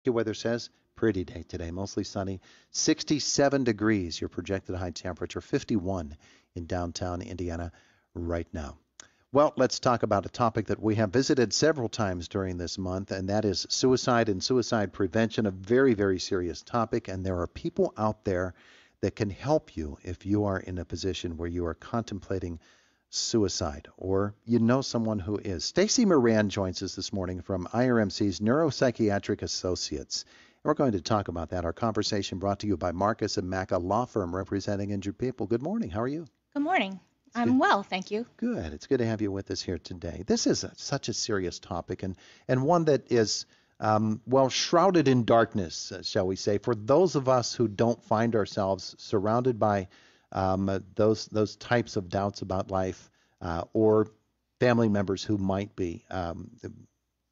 Your weather says pretty day today, mostly sunny, 67 degrees, your projected high temperature, 51 in downtown Indiana right now. Well, let's talk about a topic that we have visited several times during this month, and that is suicide and suicide prevention, a very, very serious topic. And there are people out there that can help you if you are in a position where you are contemplating suicide or you know someone who is. Stacy Moran joins us this morning from IRMC's Neuropsychiatric Associates. And we're going to talk about that. Our conversation brought to you by Marcus and Mack, a law firm representing injured people. Good morning. How are you? Good morning. I'm well, thank you. Good. It's good to have you with us here today. This is such a serious topic and one that is, shrouded in darkness, shall we say, for those of us who don't find ourselves surrounded by those types of doubts about life or family members who might be.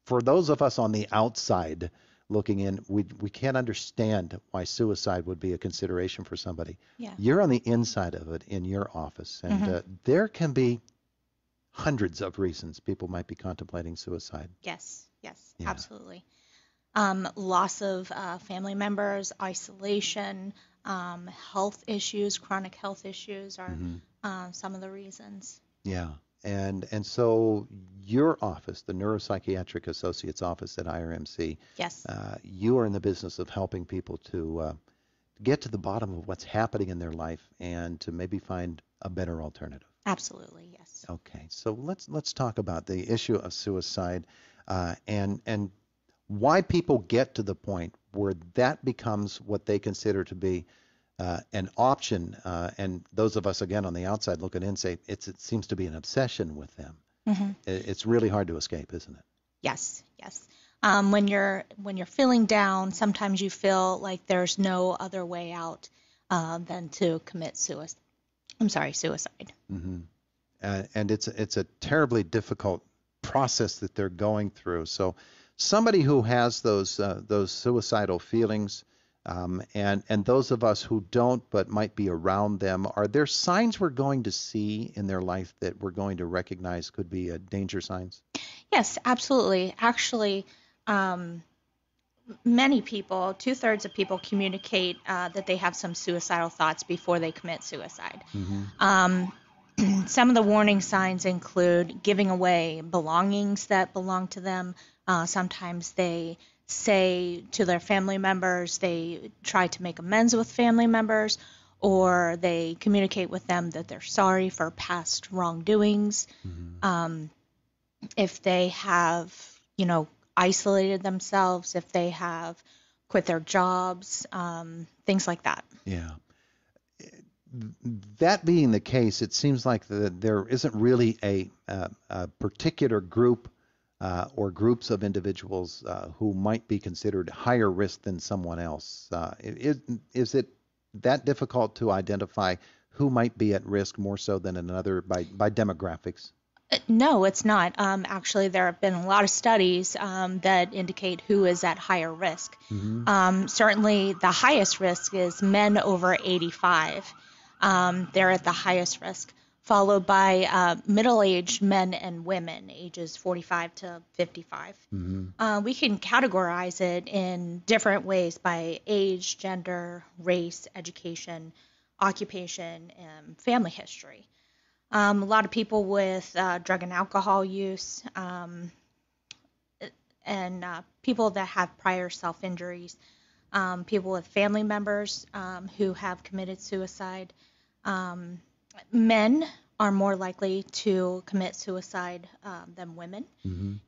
For those of us on the outside looking in, we can't understand why suicide would be a consideration for somebody. Yeah. You're on the inside of it in your office, and there can be hundreds of reasons people might be contemplating suicide. Yes, yeah. Absolutely. Loss of family members, isolation, health issues, chronic health issues are some of the reasons. Yeah. And so your office, the Neuropsychiatric Associates office at IRMC, yes, you are in the business of helping people to get to the bottom of what's happening in their life and to maybe find a better alternative. Absolutely, yes. Okay, so let's talk about the issue of suicide and why people get to the point where that becomes what they consider to be an option, and those of us, again, on the outside looking in say it seems to be an obsession with them. It's really hard to escape, isn't it? Yes. When you're feeling down, sometimes you feel like there's no other way out than to commit suicide. And it's a terribly difficult process that they're going through. So somebody who has those suicidal feelings, and those of us who don't but might be around them, are there signs we're going to see in their life that we're going to recognize could be danger signs? Yes, absolutely. Actually, many people, 2/3 of people communicate that they have some suicidal thoughts before they commit suicide. Some of the warning signs include giving away belongings that belong to them. Sometimes they say to their family members, they try to make amends with family members, or they communicate with them that they're sorry for past wrongdoings. If they have, isolated themselves, if they have quit their jobs, things like that. Yeah. That being the case, it seems like there isn't really a particular group or groups of individuals who might be considered higher risk than someone else. Is it that difficult to identify who might be at risk more so than another by demographics? No, it's not. Actually, there have been a lot of studies that indicate who is at higher risk. Certainly, the highest risk is men over 85. They're at the highest risk, followed by middle-aged men and women, ages 45 to 55. We can categorize it in different ways by age, gender, race, education, occupation, and family history. A lot of people with drug and alcohol use, and people that have prior self-injuries, people with family members who have committed suicide. Men are more likely to commit suicide than women.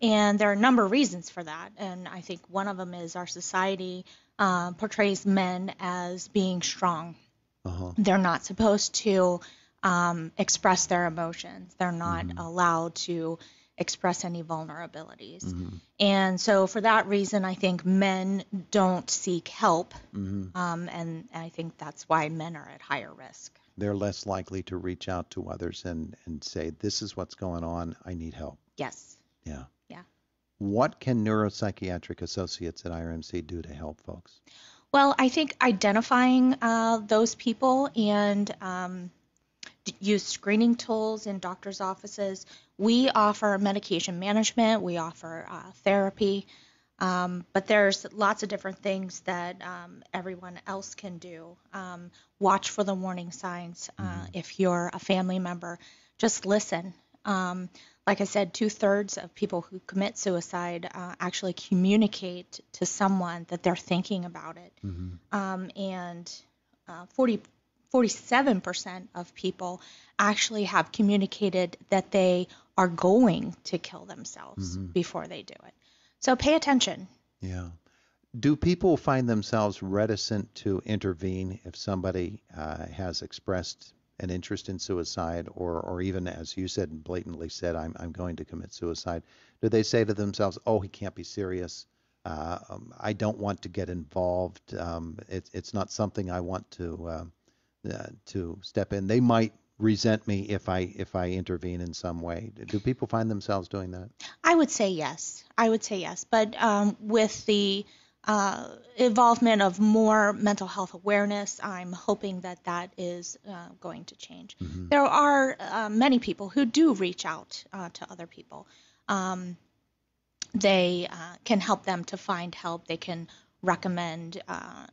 And there are a number of reasons for that. And I think one of them is our society portrays men as being strong. They're not supposed to express their emotions. They're not allowed to express any vulnerabilities. And so for that reason, I think men don't seek help. And I think that's why men are at higher risk. They're less likely to reach out to others and say, this is what's going on, I need help. Yes. Yeah. Yeah. What can Neuropsychiatric Associates at IRMC do to help folks? Well, I think identifying those people and use screening tools in doctors' offices. We offer medication management. We offer therapy. But there's lots of different things that everyone else can do. Watch for the warning signs. If you're a family member, just listen. Like I said, 2/3 of people who commit suicide actually communicate to someone that they're thinking about it. And 47% of people actually have communicated that they are going to kill themselves before they do it. So pay attention. Yeah. Do people find themselves reticent to intervene if somebody has expressed an interest in suicide, or even, as you said, blatantly said, I'm going to commit suicide? Do they say to themselves, oh, he can't be serious. I don't want to get involved. It's not something I want to step in. They might resent me if I intervene in some way. Do people find themselves doing that? I would say yes. But with the involvement of more mental health awareness, I'm hoping that is going to change. There are many people who do reach out to other people. They can help them to find help. They can recommend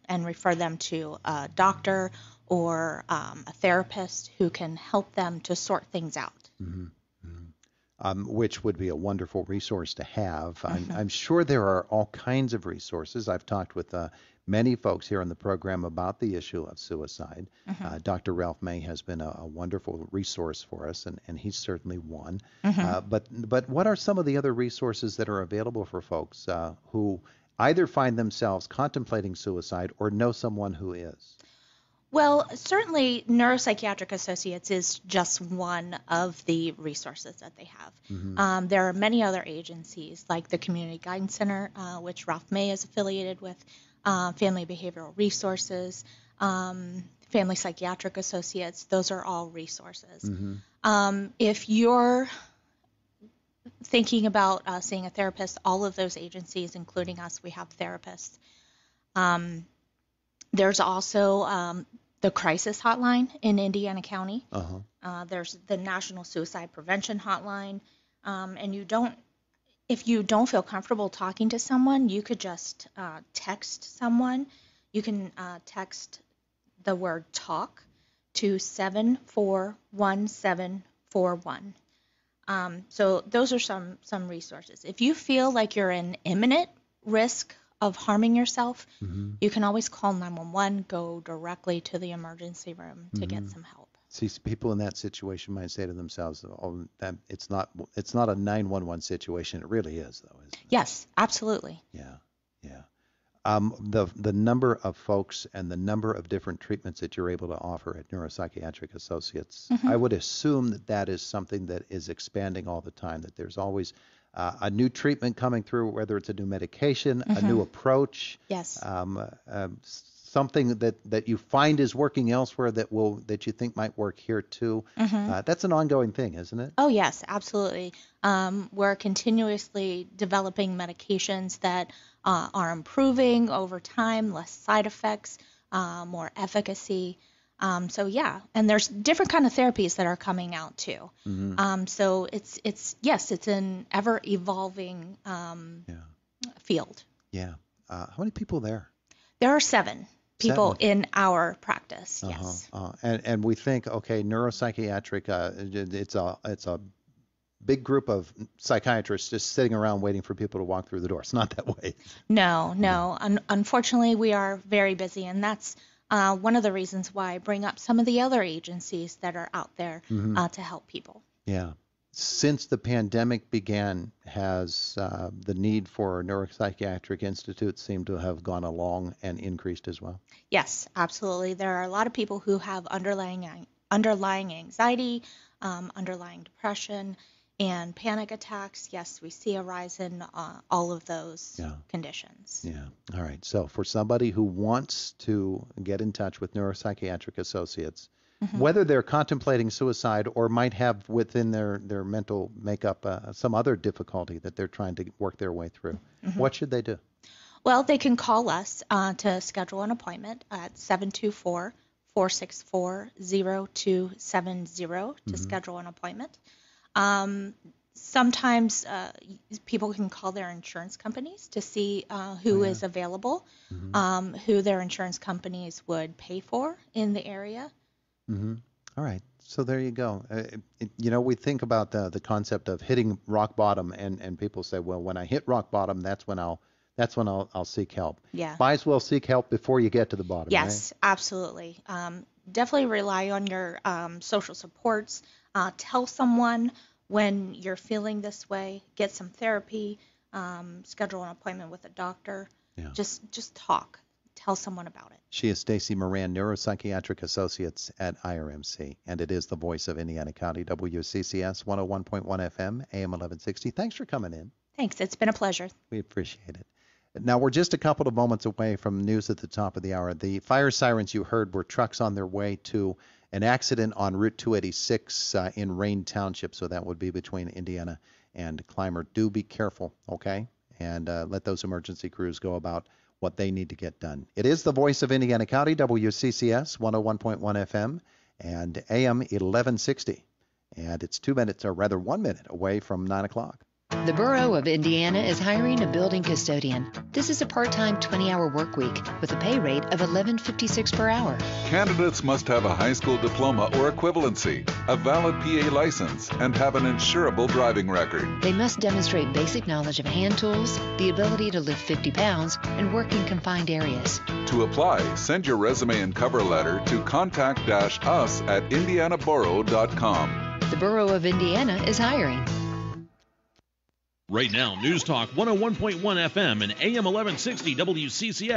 and refer them to a doctor or a therapist who can help them to sort things out. Which would be a wonderful resource to have. I'm sure there are all kinds of resources. I've talked with many folks here on the program about the issue of suicide. Dr. Ralph May has been a wonderful resource for us, and he's certainly one. But what are some of the other resources that are available for folks who either find themselves contemplating suicide or know someone who is? Well, certainly Neuropsychiatric Associates is just one of the resources that they have. There are many other agencies like the Community Guidance Center, which Ralph May is affiliated with, Family Behavioral Resources, Family Psychiatric Associates. Those are all resources. If you're thinking about seeing a therapist, all of those agencies, including us, we have therapists. There's also the crisis hotline in Indiana County. There's the National Suicide Prevention Hotline. And if you don't feel comfortable talking to someone, you could just text someone. You can text the word TALK to 741741. So those are some resources. If you feel like you're in imminent risk of harming yourself, you can always call 911, go directly to the emergency room to get some help. See, people in that situation might say to themselves, "Oh, it's not a 911 situation." It really is, though, isn't it? Yes, absolutely. Yeah. The number of folks and the number of different treatments that you're able to offer at Neuropsychiatric Associates, I would assume that is something that is expanding all the time. That there's always a new treatment coming through, whether it's a new medication, a new approach, something that you find is working elsewhere that you think might work here too. That's an ongoing thing, isn't it? Oh yes, absolutely. We're continuously developing medications that are improving over time, less side effects, more efficacy. So yeah, and there's different kind of therapies that are coming out too. So it's an ever evolving field. Yeah. How many people there? There are 7 people in our practice. Yes. And we think, okay, neuropsychiatric, it's a big group of psychiatrists just sitting around waiting for people to walk through the door. It's not that way. No. Unfortunately, we are very busy, and that's one of the reasons why I bring up some of the other agencies that are out there to help people. Yeah. Since the pandemic began, has the need for neuropsychiatric institutes seemed to have gone along and increased as well? Yes, absolutely. There are a lot of people who have underlying anxiety, underlying depression, and panic attacks. Yes, we see a rise in all of those conditions. Yeah. All right. So for somebody who wants to get in touch with Neuropsychiatric Associates, whether they're contemplating suicide or might have within their mental makeup some other difficulty that they're trying to work their way through, what should they do? Well, they can call us to schedule an appointment at 724-464-0270 to schedule an appointment. Sometimes people can call their insurance companies to see who is available, who their insurance companies would pay for in the area. Mm-hmm. All right. So there you go. We think about the concept of hitting rock bottom, and people say, well, when I hit rock bottom, that's when I'll seek help. Yeah. Might as well seek help before you get to the bottom. Yes, right? Absolutely. Definitely rely on your social supports. Tell someone when you're feeling this way. Get some therapy. Schedule an appointment with a doctor. Yeah. Just talk. Tell someone about it. She is Stacy Moran, Neuropsychiatric Associates at IRMC, and it is the voice of Indiana County, WCCS 101.1 FM, AM 1160. Thanks for coming in. Thanks. It's been a pleasure. We appreciate it. Now, we're just a couple of moments away from news at the top of the hour. The fire sirens you heard were trucks on their way to an accident on Route 286 in Rain Township, so that would be between Indiana and Clymer. Do be careful, okay? And let those emergency crews go about what they need to get done. It is the voice of Indiana County, WCCS 101.1 FM and AM 1160. And it's 1 minute away from 9 o'clock. The Borough of Indiana is hiring a building custodian. This is a part-time 20-hour work week with a pay rate of $11.56 per hour. Candidates must have a high school diploma or equivalency, a valid PA license, and have an insurable driving record. They must demonstrate basic knowledge of hand tools, the ability to lift 50 pounds, and work in confined areas. To apply, send your resume and cover letter to contact-us@indianaborough.com. The Borough of Indiana is hiring. Right now, News Talk 101.1 FM and AM 1160 WCCS.